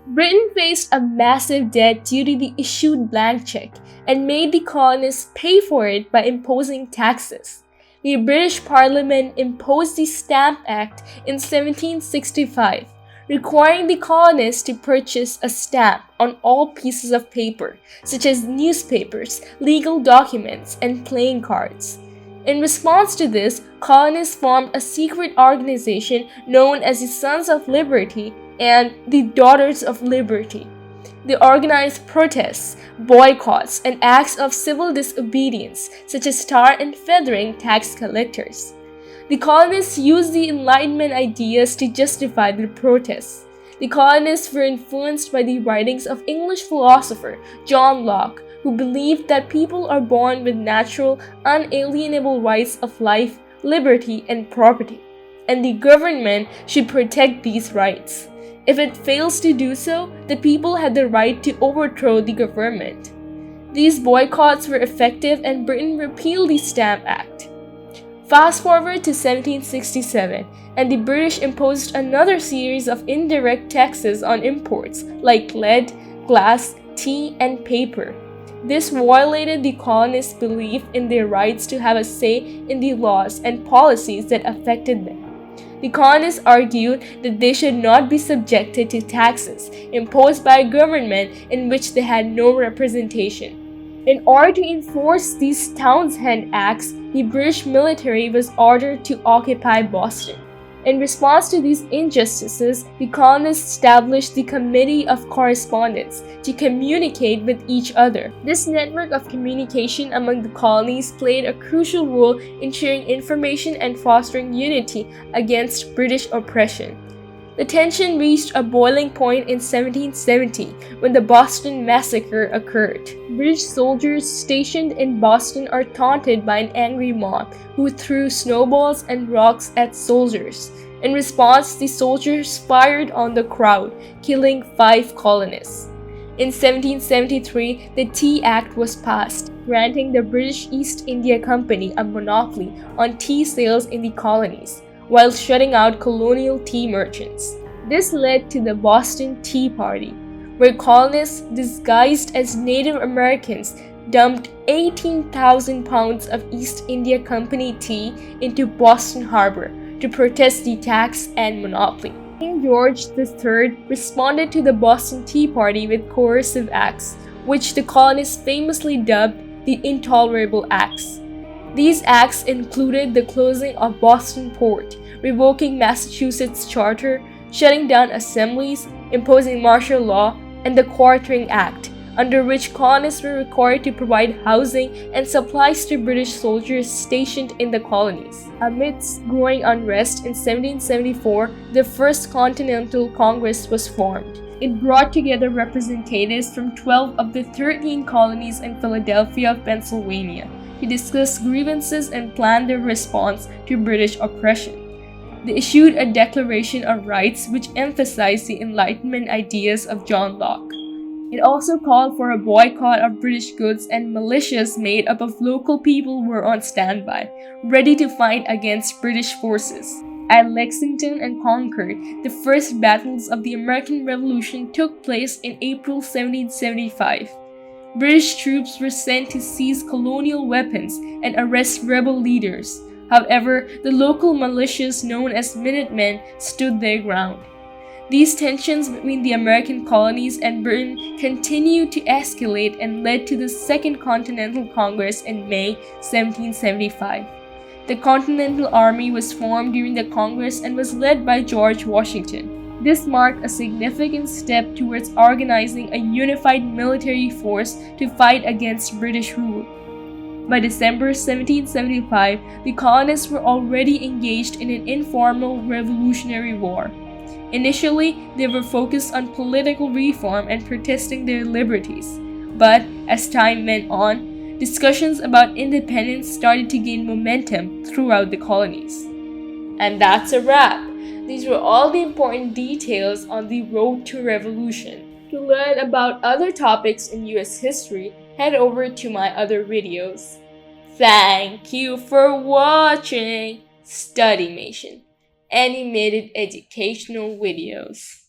Britain faced a massive debt due to the issued blank check and made the colonists pay for it by imposing taxes. The British Parliament imposed the Stamp Act in 1765, requiring the colonists to purchase a stamp on all pieces of paper, such as newspapers, legal documents, and playing cards. In response to this, colonists formed a secret organization known as the Sons of Liberty and the Daughters of Liberty. They organized protests, boycotts, and acts of civil disobedience, such as tar and feathering tax collectors. The colonists used the Enlightenment ideas to justify their protests. The colonists were influenced by the writings of English philosopher John Locke, who believed that people are born with natural, unalienable rights of life, liberty, and property, and the government should protect these rights. If it fails to do so, the people had the right to overthrow the government. These boycotts were effective and Britain repealed the Stamp Act. Fast forward to 1767, and the British imposed another series of indirect taxes on imports like lead, glass, tea, and paper. This violated the colonists' belief in their rights to have a say in the laws and policies that affected them. The colonists argued that they should not be subjected to taxes imposed by a government in which they had no representation. In order to enforce these Townshend Acts, the British military was ordered to occupy Boston. In response to these injustices, the colonists established the Committee of Correspondence to communicate with each other. This network of communication among the colonies played a crucial role in sharing information and fostering unity against British oppression. The tension reached a boiling point in 1770 when the Boston Massacre occurred. British soldiers stationed in Boston are taunted by an angry mob who threw snowballs and rocks at soldiers. In response, the soldiers fired on the crowd, killing 5 colonists. In 1773, the Tea Act was passed, granting the British East India Company a monopoly on tea sales in the colonies, while shutting out colonial tea merchants. This led to the Boston Tea Party, where colonists disguised as Native Americans dumped 18,000 pounds of East India Company tea into Boston Harbor to protest the tax and monopoly. King George III responded to the Boston Tea Party with coercive acts, which the colonists famously dubbed the Intolerable Acts. These acts included the closing of Boston Port, revoking Massachusetts' charter, shutting down assemblies, imposing martial law, and the Quartering Act, under which colonists were required to provide housing and supplies to British soldiers stationed in the colonies. Amidst growing unrest in 1774, the First Continental Congress was formed. It brought together representatives from 12 of the 13 colonies in Philadelphia, Pennsylvania, to discuss grievances and plan their response to British oppression. They issued a Declaration of Rights which emphasized the Enlightenment ideas of John Locke. It also called for a boycott of British goods, and militias made up of local people were on standby, ready to fight against British forces. At Lexington and Concord, the first battles of the American Revolution took place in April 1775. British troops were sent to seize colonial weapons and arrest rebel leaders. However, the local militias known as Minutemen stood their ground. These tensions between the American colonies and Britain continued to escalate and led to the Second Continental Congress in May 1775. The Continental Army was formed during the Congress and was led by George Washington. This marked a significant step towards organizing a unified military force to fight against British rule. By December 1775, the colonists were already engaged in an informal revolutionary war. Initially, they were focused on political reform and protesting their liberties. But as time went on, discussions about independence started to gain momentum throughout the colonies. And that's a wrap. These were all the important details on the road to revolution. To learn about other topics in US history, head over to my other videos. Thank you for watching Studymation, animated educational videos.